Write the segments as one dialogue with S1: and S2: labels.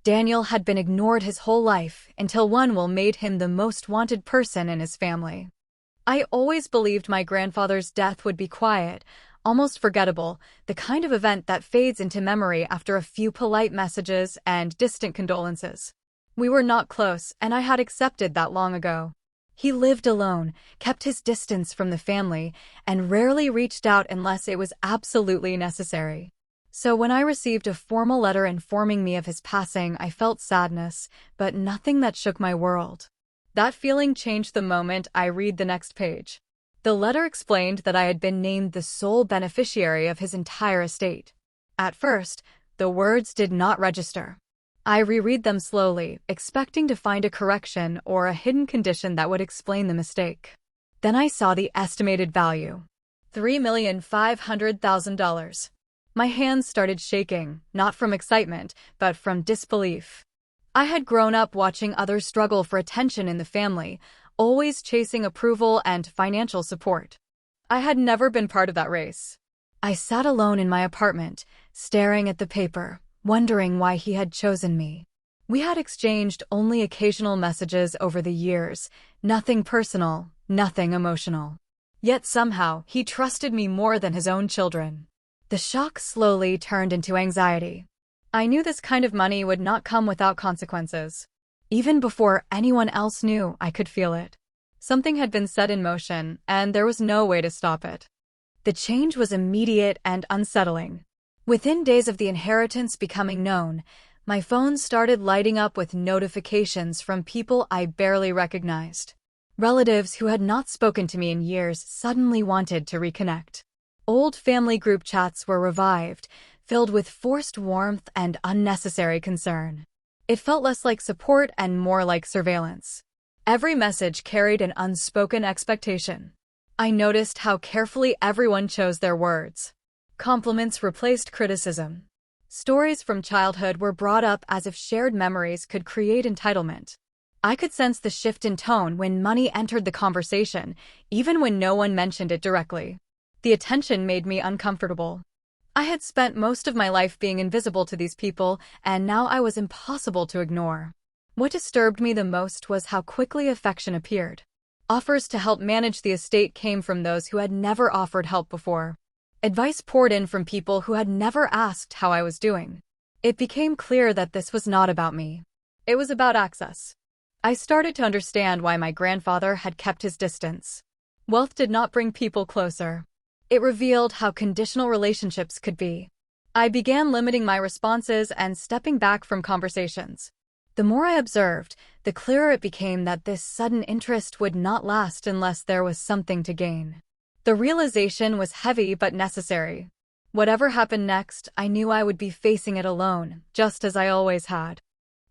S1: Daniel had been ignored his whole life until one will made him the most wanted person in his family. I always believed my grandfather's death would be quiet, almost forgettable, the kind of event that fades into memory after a few polite messages and distant condolences. We were not close, and I had accepted that long ago. He lived alone, kept his distance from the family, and rarely reached out unless it was absolutely necessary. So when I received a formal letter informing me of his passing, I felt sadness, but nothing that shook my world. That feeling changed the moment I read the next page. The letter explained that I had been named the sole beneficiary of his entire estate. At first, the words did not register. I reread them slowly, expecting to find a correction or a hidden condition that would explain the mistake. Then I saw the estimated value. $3,500,000. My hands started shaking, not from excitement, but from disbelief. I had grown up watching others struggle for attention in the family, always chasing approval and financial support. I had never been part of that race. I sat alone in my apartment, staring at the paper, wondering why he had chosen me. We had exchanged only occasional messages over the years, nothing personal, nothing emotional. Yet somehow, he trusted me more than his own children. The shock slowly turned into anxiety. I knew this kind of money would not come without consequences. Even before anyone else knew, I could feel it. Something had been set in motion, and there was no way to stop it. The change was immediate and unsettling. Within days of the inheritance becoming known, my phone started lighting up with notifications from people I barely recognized. Relatives who had not spoken to me in years suddenly wanted to reconnect. Old family group chats were revived, filled with forced warmth and unnecessary concern. It felt less like support and more like surveillance. Every message carried an unspoken expectation. I noticed how carefully everyone chose their words. Compliments replaced criticism. Stories from childhood were brought up as if shared memories could create entitlement. I could sense the shift in tone when money entered the conversation, even when no one mentioned it directly. The attention made me uncomfortable. I had spent most of my life being invisible to these people, and now I was impossible to ignore. What disturbed me the most was how quickly affection appeared. Offers to help manage the estate came from those who had never offered help before. Advice poured in from people who had never asked how I was doing. It became clear that this was not about me. It was about access. I started to understand why my grandfather had kept his distance. Wealth did not bring people closer. It revealed how conditional relationships could be. I began limiting my responses and stepping back from conversations. The more I observed, the clearer it became that this sudden interest would not last unless there was something to gain. The realization was heavy but necessary. Whatever happened next, I knew I would be facing it alone, just as I always had.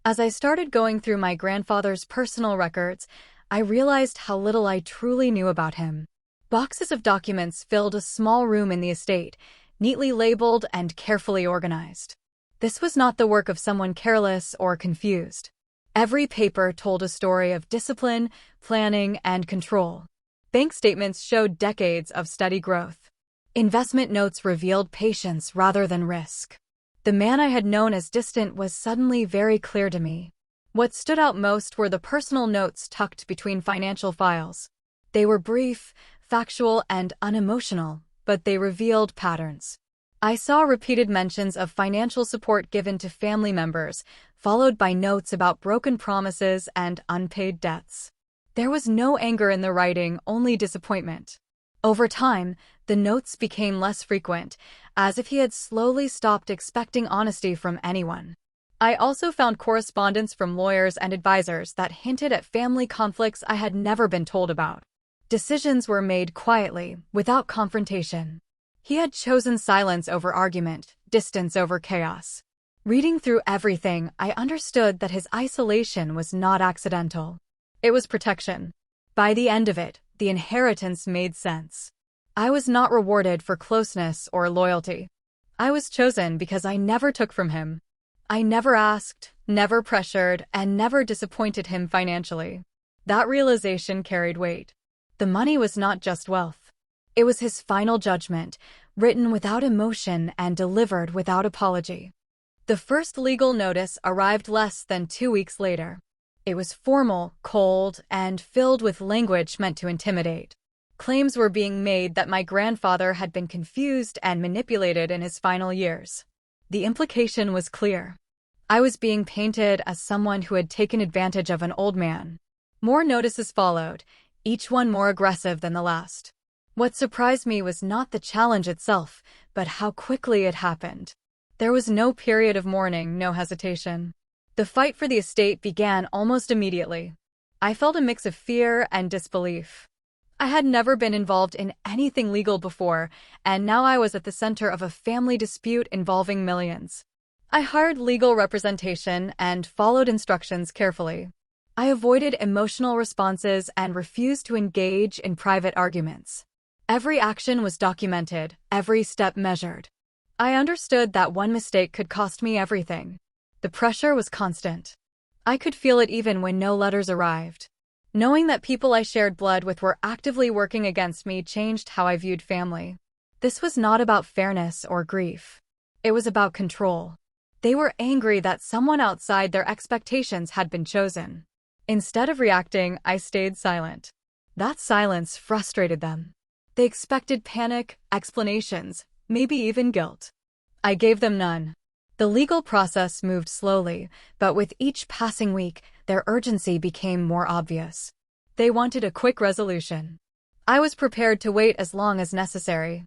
S1: As I started going through my grandfather's personal records, I realized how little I truly knew about him. Boxes of documents filled a small room in the estate, neatly labeled and carefully organized. This was not the work of someone careless or confused. Every paper told a story of discipline, planning, and control. Bank statements showed decades of steady growth. Investment notes revealed patience rather than risk. The man I had known as distant was suddenly very clear to me. What stood out most were the personal notes tucked between financial files. They were brief, factual, and unemotional, but they revealed patterns. I saw repeated mentions of financial support given to family members, followed by notes about broken promises and unpaid debts. There was no anger in the writing, only disappointment. Over time, the notes became less frequent, as if he had slowly stopped expecting honesty from anyone. I also found correspondence from lawyers and advisors that hinted at family conflicts I had never been told about. Decisions were made quietly, without confrontation. He had chosen silence over argument, distance over chaos. Reading through everything, I understood that his isolation was not accidental. It was protection. By the end of it, the inheritance made sense. I was not rewarded for closeness or loyalty. I was chosen because I never took from him. I never asked, never pressured, and never disappointed him financially. That realization carried weight. The money was not just wealth. It was his final judgment, written without emotion and delivered without apology. The first legal notice arrived less than 2 weeks later. It was formal, cold, and filled with language meant to intimidate. Claims were being made that my grandfather had been confused and manipulated in his final years. The implication was clear. I was being painted as someone who had taken advantage of an old man. More notices followed, each one more aggressive than the last. What surprised me was not the challenge itself, but how quickly it happened. There was no period of mourning, no hesitation. The fight for the estate began almost immediately. I felt a mix of fear and disbelief. I had never been involved in anything legal before, and now I was at the center of a family dispute involving millions. I hired legal representation and followed instructions carefully. I avoided emotional responses and refused to engage in private arguments. Every action was documented, every step measured. I understood that one mistake could cost me everything. The pressure was constant. I could feel it even when no letters arrived. Knowing that people I shared blood with were actively working against me changed how I viewed family. This was not about fairness or grief. It was about control. They were angry that someone outside their expectations had been chosen. Instead of reacting, I stayed silent. That silence frustrated them. They expected panic, explanations, maybe even guilt. I gave them none. The legal process moved slowly, but with each passing week, their urgency became more obvious. They wanted a quick resolution. I was prepared to wait as long as necessary.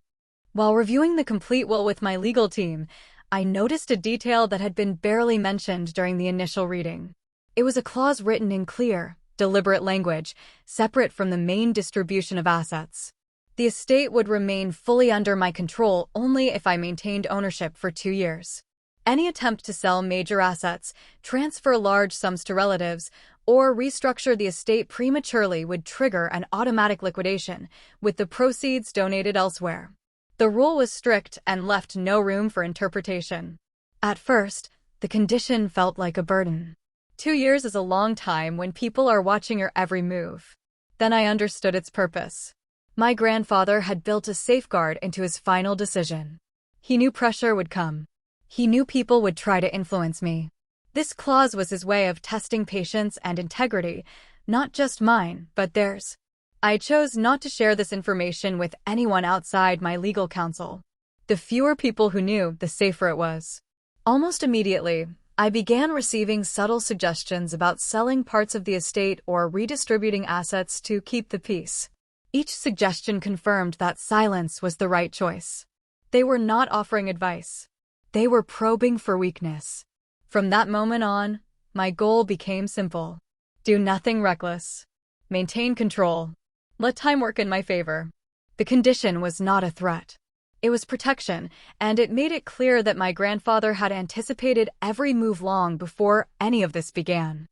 S1: While reviewing the complete will with my legal team, I noticed a detail that had been barely mentioned during the initial reading. It was a clause written in clear, deliberate language, separate from the main distribution of assets. The estate would remain fully under my control only if I maintained ownership for 2 years. Any attempt to sell major assets, transfer large sums to relatives, or restructure the estate prematurely would trigger an automatic liquidation, with the proceeds donated elsewhere. The rule was strict and left no room for interpretation. At first, the condition felt like a burden. 2 years is a long time when people are watching your every move. Then I understood its purpose. My grandfather had built a safeguard into his final decision. He knew pressure would come. He knew people would try to influence me. This clause was his way of testing patience and integrity, not just mine, but theirs. I chose not to share this information with anyone outside my legal counsel. The fewer people who knew, the safer it was. Almost immediately, I began receiving subtle suggestions about selling parts of the estate or redistributing assets to keep the peace. Each suggestion confirmed that silence was the right choice. They were not offering advice. They were probing for weakness. From that moment on, my goal became simple. Do nothing reckless. Maintain control. Let time work in my favor. The condition was not a threat. It was protection, and it made it clear that my grandfather had anticipated every move long before any of this began.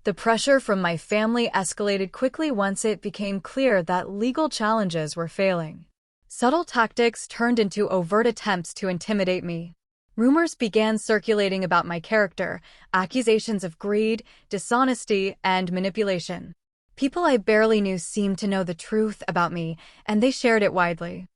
S1: The pressure from my family escalated quickly once it became clear that legal challenges were failing. Subtle tactics turned into overt attempts to intimidate me. Rumors began circulating about my character, accusations of greed, dishonesty, and manipulation. People I barely knew seemed to know the truth about me, and they shared it widely.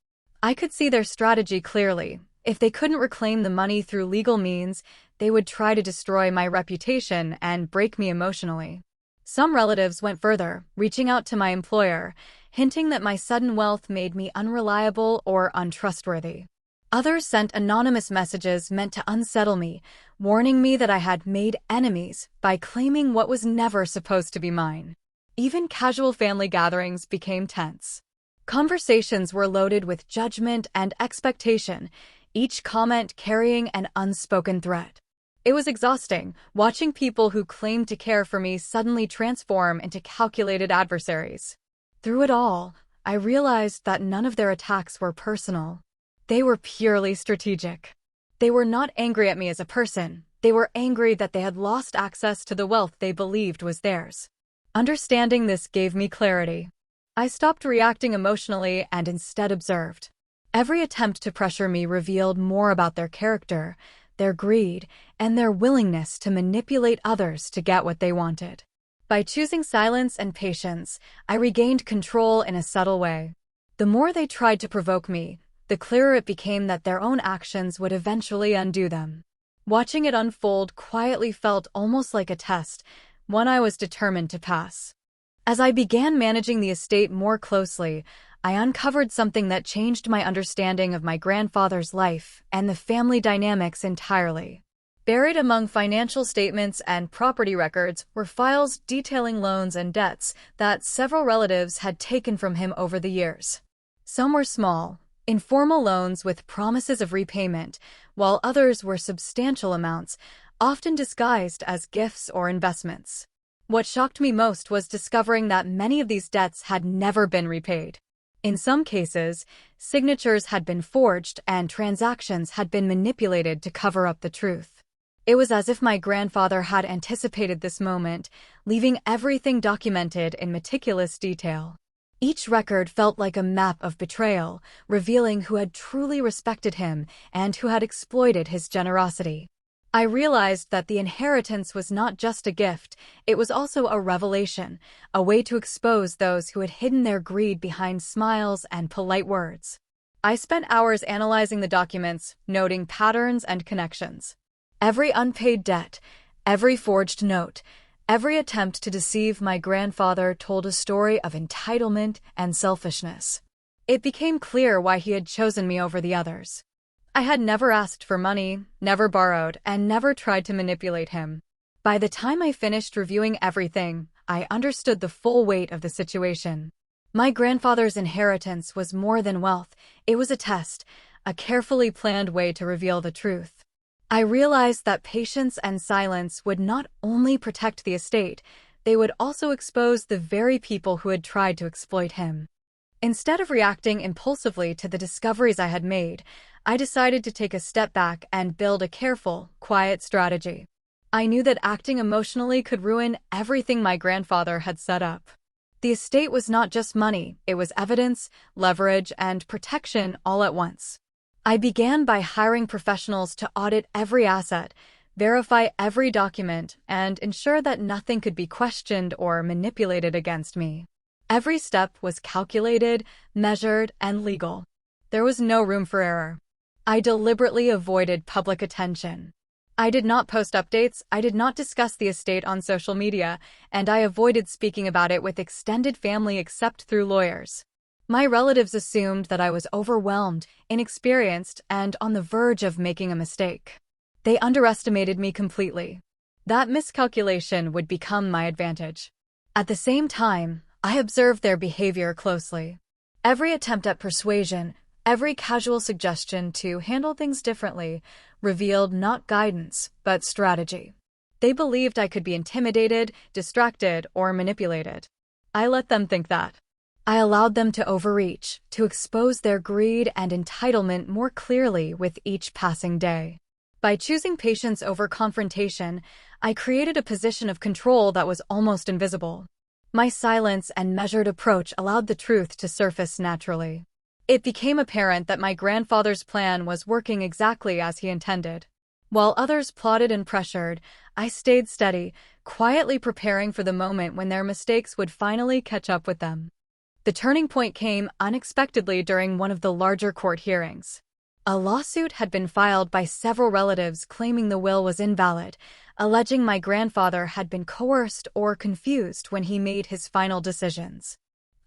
S1: I could see their strategy clearly. If they couldn't reclaim the money through legal means, they would try to destroy my reputation and break me emotionally. Some relatives went further, reaching out to my employer, hinting that my sudden wealth made me unreliable or untrustworthy. Others sent anonymous messages meant to unsettle me, warning me that I had made enemies by claiming what was never supposed to be mine. Even casual family gatherings became tense. Conversations were loaded with judgment and expectation, each comment carrying an unspoken threat. It was exhausting, watching people who claimed to care for me suddenly transform into calculated adversaries. Through it all, I realized that none of their attacks were personal. They were purely strategic. They were not angry at me as a person. They were angry that they had lost access to the wealth they believed was theirs. Understanding this gave me clarity. I stopped reacting emotionally and instead observed. Every attempt to pressure me revealed more about their character, their greed, and their willingness to manipulate others to get what they wanted. By choosing silence and patience, I regained control in a subtle way. The more they tried to provoke me, the clearer it became that their own actions would eventually undo them. Watching it unfold quietly felt almost like a test, one I was determined to pass. As I began managing the estate more closely, I uncovered something that changed my understanding of my grandfather's life and the family dynamics entirely. Buried among financial statements and property records were files detailing loans and debts that several relatives had taken from him over the years. Some were small, informal loans with promises of repayment, while others were substantial amounts, often disguised as gifts or investments. What shocked me most was discovering that many of these debts had never been repaid. In some cases, signatures had been forged and transactions had been manipulated to cover up the truth. It was as if my grandfather had anticipated this moment, leaving everything documented in meticulous detail. Each record felt like a map of betrayal, revealing who had truly respected him and who had exploited his generosity. I realized that the inheritance was not just a gift, it was also a revelation, a way to expose those who had hidden their greed behind smiles and polite words. I spent hours analyzing the documents, noting patterns and connections. Every unpaid debt, every forged note, every attempt to deceive my grandfather told a story of entitlement and selfishness. It became clear why he had chosen me over the others. I had never asked for money, never borrowed, and never tried to manipulate him. By the time I finished reviewing everything, I understood the full weight of the situation. My grandfather's inheritance was more than wealth. It was a test, a carefully planned way to reveal the truth. I realized that patience and silence would not only protect the estate, they would also expose the very people who had tried to exploit him. Instead of reacting impulsively to the discoveries I had made, I decided to take a step back and build a careful, quiet strategy. I knew that acting emotionally could ruin everything my grandfather had set up. The estate was not just money, it was evidence, leverage, and protection all at once. I began by hiring professionals to audit every asset, verify every document, and ensure that nothing could be questioned or manipulated against me. Every step was calculated, measured, and legal. There was no room for error. I deliberately avoided public attention. I did not post updates, I did not discuss the estate on social media, and I avoided speaking about it with extended family except through lawyers. My relatives assumed that I was overwhelmed, inexperienced, and on the verge of making a mistake. They underestimated me completely. That miscalculation would become my advantage. At the same time, I observed their behavior closely. Every attempt at persuasion, every casual suggestion to handle things differently, revealed not guidance, but strategy. They believed I could be intimidated, distracted, or manipulated. I let them think that. I allowed them to overreach, to expose their greed and entitlement more clearly with each passing day. By choosing patience over confrontation, I created a position of control that was almost invisible. My silence and measured approach allowed the truth to surface naturally. It became apparent that my grandfather's plan was working exactly as he intended. While others plotted and pressured, I stayed steady, quietly preparing for the moment when their mistakes would finally catch up with them. The turning point came unexpectedly during one of the larger court hearings. A lawsuit had been filed by several relatives claiming the will was invalid, alleging my grandfather had been coerced or confused when he made his final decisions.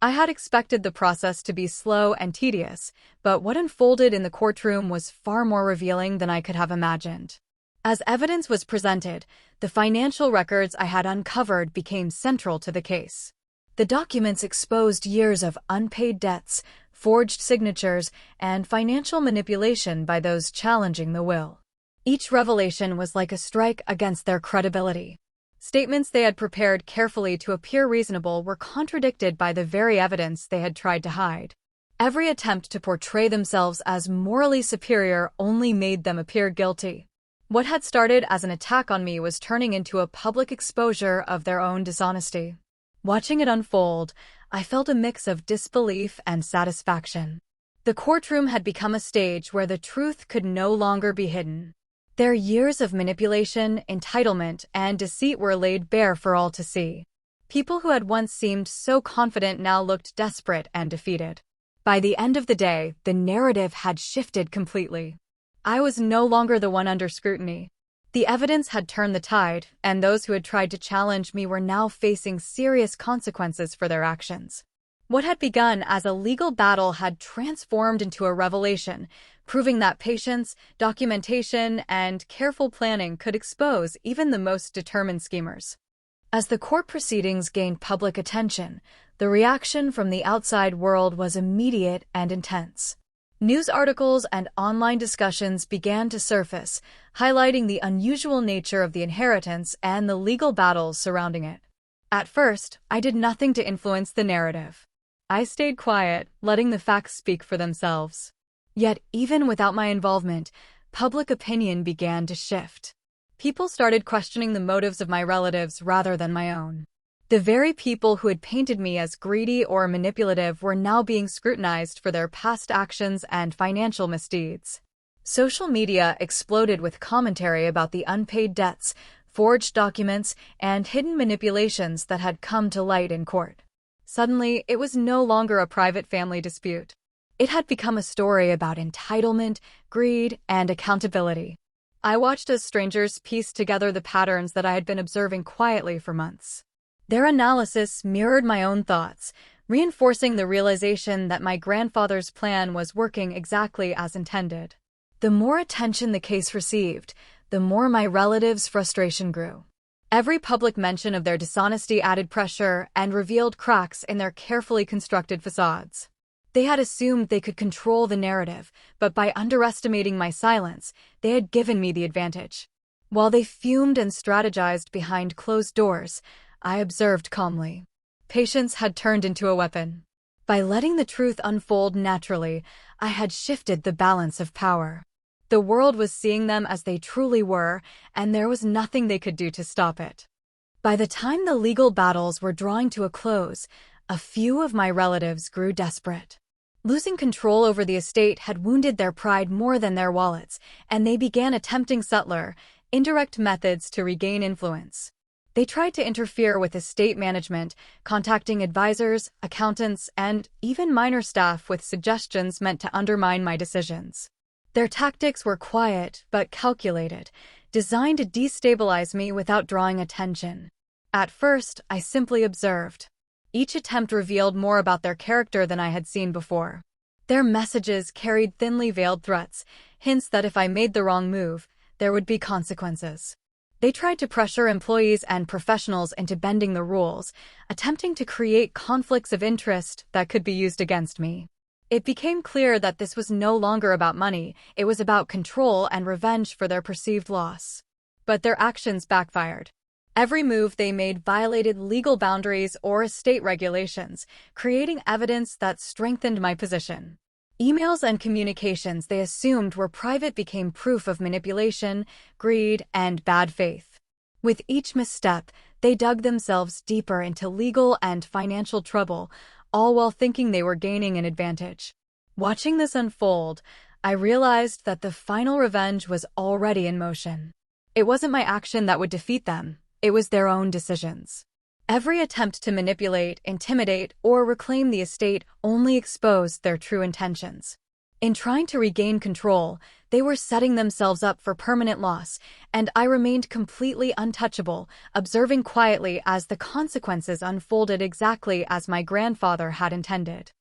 S1: I had expected the process to be slow and tedious, but what unfolded in the courtroom was far more revealing than I could have imagined. As evidence was presented, the financial records I had uncovered became central to the case. The documents exposed years of unpaid debts, forged signatures, and financial manipulation by those challenging the will. Each revelation was like a strike against their credibility. Statements they had prepared carefully to appear reasonable were contradicted by the very evidence they had tried to hide. Every attempt to portray themselves as morally superior only made them appear guilty. What had started as an attack on me was turning into a public exposure of their own dishonesty. Watching it unfold, I felt a mix of disbelief and satisfaction. The courtroom had become a stage where the truth could no longer be hidden. Their years of manipulation, entitlement, and deceit were laid bare for all to see. People who had once seemed so confident now looked desperate and defeated. By the end of the day, the narrative had shifted completely. I was no longer the one under scrutiny. The evidence had turned the tide, and those who had tried to challenge me were now facing serious consequences for their actions. What had begun as a legal battle had transformed into a revelation, proving that patience, documentation, and careful planning could expose even the most determined schemers. As the court proceedings gained public attention, the reaction from the outside world was immediate and intense. News articles and online discussions began to surface, highlighting the unusual nature of the inheritance and the legal battles surrounding it. At first, I did nothing to influence the narrative. I stayed quiet, letting the facts speak for themselves. Yet, even without my involvement, public opinion began to shift. People started questioning the motives of my relatives rather than my own. The very people who had painted me as greedy or manipulative were now being scrutinized for their past actions and financial misdeeds. Social media exploded with commentary about the unpaid debts, forged documents, and hidden manipulations that had come to light in court. Suddenly, it was no longer a private family dispute. It had become a story about entitlement, greed, and accountability. I watched as strangers pieced together the patterns that I had been observing quietly for months. Their analysis mirrored my own thoughts, reinforcing the realization that my grandfather's plan was working exactly as intended. The more attention the case received, the more my relatives' frustration grew. Every public mention of their dishonesty added pressure and revealed cracks in their carefully constructed facades. They had assumed they could control the narrative, but by underestimating my silence, they had given me the advantage. While they fumed and strategized behind closed doors, I observed calmly. Patience had turned into a weapon. By letting the truth unfold naturally, I had shifted the balance of power. The world was seeing them as they truly were, and there was nothing they could do to stop it. By the time the legal battles were drawing to a close, a few of my relatives grew desperate. Losing control over the estate had wounded their pride more than their wallets, and they began attempting subtler, indirect methods to regain influence. They tried to interfere with estate management, contacting advisors, accountants, and even minor staff with suggestions meant to undermine my decisions. Their tactics were quiet but calculated, designed to destabilize me without drawing attention. At first, I simply observed. Each attempt revealed more about their character than I had seen before. Their messages carried thinly veiled threats, hints that if I made the wrong move, there would be consequences. They tried to pressure employees and professionals into bending the rules, attempting to create conflicts of interest that could be used against me. It became clear that this was no longer about money, it was about control and revenge for their perceived loss. But their actions backfired. Every move they made violated legal boundaries or estate regulations, creating evidence that strengthened my position. Emails and communications they assumed were private became proof of manipulation, greed, and bad faith. With each misstep, they dug themselves deeper into legal and financial trouble, all while thinking they were gaining an advantage. Watching this unfold, I realized that the final revenge was already in motion. It wasn't my action that would defeat them, it was their own decisions. Every attempt to manipulate, intimidate, or reclaim the estate only exposed their true intentions. In trying to regain control, they were setting themselves up for permanent loss, and I remained completely untouchable, observing quietly as the consequences unfolded exactly as my grandfather had intended.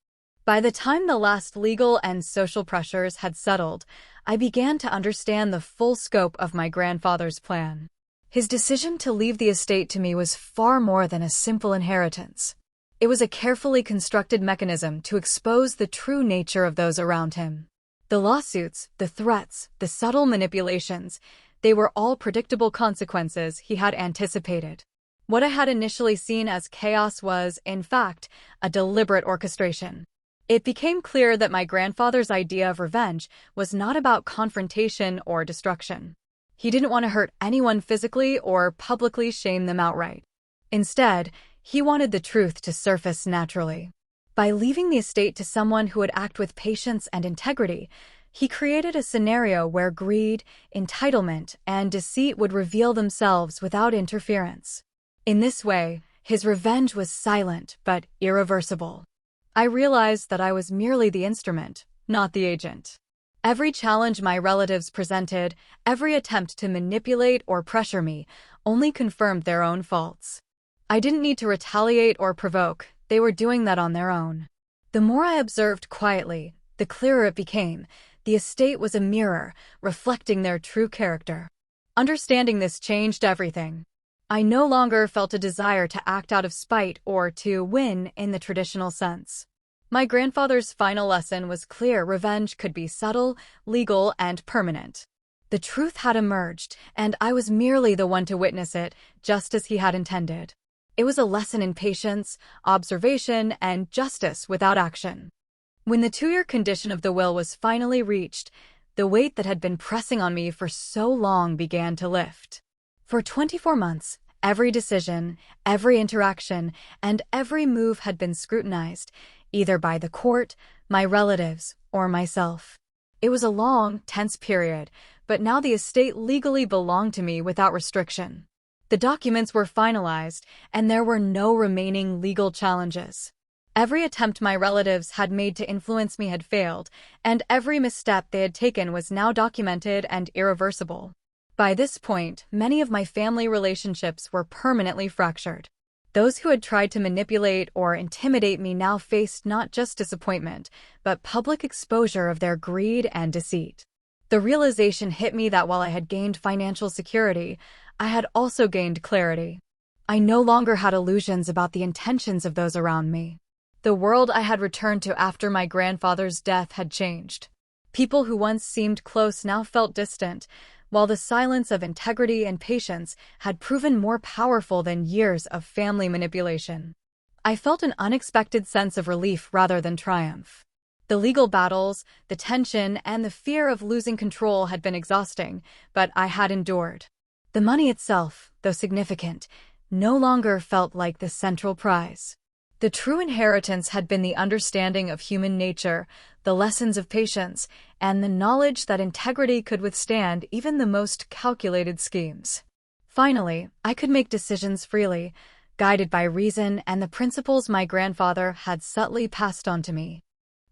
S1: By the time the last legal and social pressures had settled, I began to understand the full scope of my grandfather's plan. His decision to leave the estate to me was far more than a simple inheritance. It was a carefully constructed mechanism to expose the true nature of those around him. The lawsuits, the threats, the subtle manipulations, they were all predictable consequences he had anticipated. What I had initially seen as chaos was, in fact, a deliberate orchestration. It became clear that my grandfather's idea of revenge was not about confrontation or destruction. He didn't want to hurt anyone physically or publicly shame them outright. Instead, he wanted the truth to surface naturally. By leaving the estate to someone who would act with patience and integrity, he created a scenario where greed, entitlement, and deceit would reveal themselves without interference. In this way, his revenge was silent but irreversible. I realized that I was merely the instrument, not the agent. Every challenge my relatives presented, every attempt to manipulate or pressure me, only confirmed their own faults. I didn't need to retaliate or provoke, they were doing that on their own. The more I observed quietly, the clearer it became. The estate was a mirror, reflecting their true character. Understanding this changed everything. I no longer felt a desire to act out of spite or to win in the traditional sense. My grandfather's final lesson was clear: revenge could be subtle, legal, and permanent. The truth had emerged, and I was merely the one to witness it, just as he had intended. It was a lesson in patience, observation, and justice without action. When the 2-year condition of the will was finally reached, the weight that had been pressing on me for so long began to lift. For 24 months, every decision, every interaction, and every move had been scrutinized, either by the court, my relatives, or myself. It was a long, tense period, but now the estate legally belonged to me without restriction. The documents were finalized, and there were no remaining legal challenges. Every attempt my relatives had made to influence me had failed, and every misstep they had taken was now documented and irreversible. By this point, many of my family relationships were permanently fractured. Those who had tried to manipulate or intimidate me now faced not just disappointment, but public exposure of their greed and deceit. The realization hit me that while I had gained financial security, I had also gained clarity. I no longer had illusions about the intentions of those around me. The world I had returned to after my grandfather's death had changed. People who once seemed close now felt distant, while the silence of integrity and patience had proven more powerful than years of family manipulation. I felt an unexpected sense of relief rather than triumph. The legal battles, the tension, and the fear of losing control had been exhausting, but I had endured. The money itself, though significant, no longer felt like the central prize. The true inheritance had been the understanding of human nature, the lessons of patience, and the knowledge that integrity could withstand even the most calculated schemes. Finally, I could make decisions freely, guided by reason and the principles my grandfather had subtly passed on to me.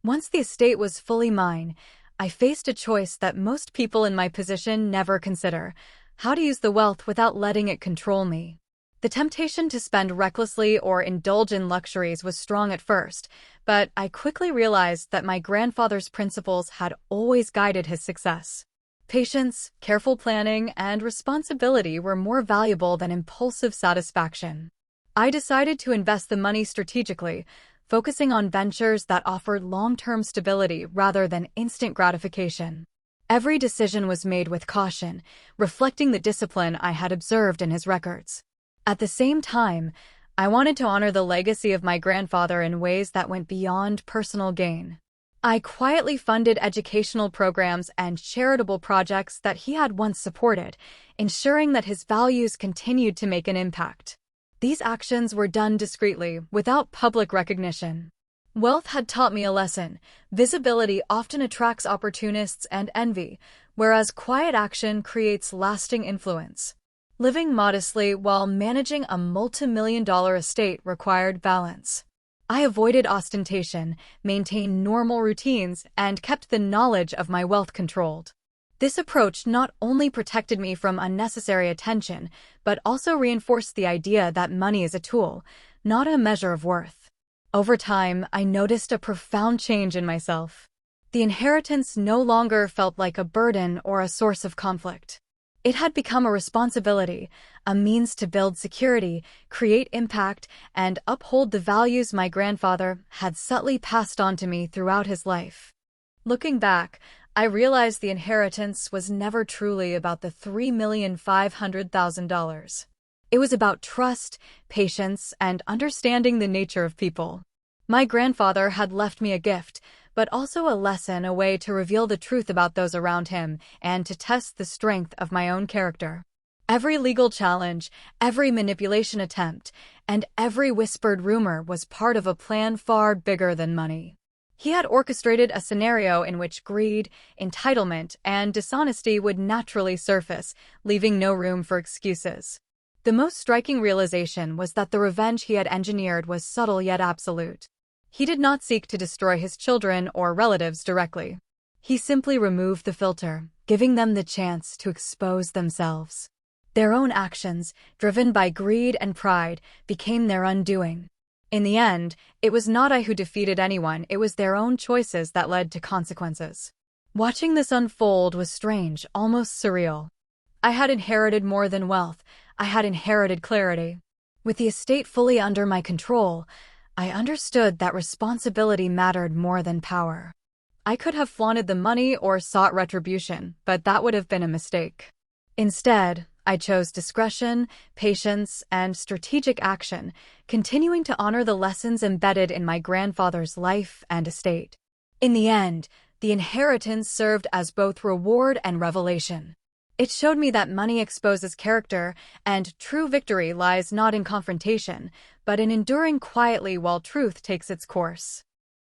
S1: Once the estate was fully mine, I faced a choice that most people in my position never consider: how to use the wealth without letting it control me. The temptation to spend recklessly or indulge in luxuries was strong at first, but I quickly realized that my grandfather's principles had always guided his success. Patience, careful planning, and responsibility were more valuable than impulsive satisfaction. I decided to invest the money strategically, focusing on ventures that offered long-term stability rather than instant gratification. Every decision was made with caution, reflecting the discipline I had observed in his records. At the same time, I wanted to honor the legacy of my grandfather in ways that went beyond personal gain. I quietly funded educational programs and charitable projects that he had once supported, ensuring that his values continued to make an impact. These actions were done discreetly, without public recognition. Wealth had taught me a lesson: visibility often attracts opportunists and envy, whereas quiet action creates lasting influence. Living modestly while managing a multi-million-dollar estate required balance. I avoided ostentation, maintained normal routines, and kept the knowledge of my wealth controlled. This approach not only protected me from unnecessary attention, but also reinforced the idea that money is a tool, not a measure of worth. Over time, I noticed a profound change in myself. The inheritance no longer felt like a burden or a source of conflict. It had become a responsibility, a means to build security, create impact, and uphold the values my grandfather had subtly passed on to me throughout his life. Looking back, I realized the inheritance was never truly about the $3,500,000. It was about trust, patience, and understanding the nature of people. My grandfather had left me a gift, but also a lesson, a way to reveal the truth about those around him and to test the strength of my own character. Every legal challenge, every manipulation attempt, and every whispered rumor was part of a plan far bigger than money. He had orchestrated a scenario in which greed, entitlement, and dishonesty would naturally surface, leaving no room for excuses. The most striking realization was that the revenge he had engineered was subtle yet absolute. He did not seek to destroy his children or relatives directly. He simply removed the filter, giving them the chance to expose themselves. Their own actions, driven by greed and pride, became their undoing. In the end, it was not I who defeated anyone, it was their own choices that led to consequences. Watching this unfold was strange, almost surreal. I had inherited more than wealth, I had inherited clarity. With the estate fully under my control, I understood that responsibility mattered more than power. I could have flaunted the money or sought retribution, but that would have been a mistake. Instead, I chose discretion, patience, and strategic action, continuing to honor the lessons embedded in my grandfather's life and estate. In the end, the inheritance served as both reward and revelation. It showed me that money exposes character, and true victory lies not in confrontation, but in enduring quietly while truth takes its course.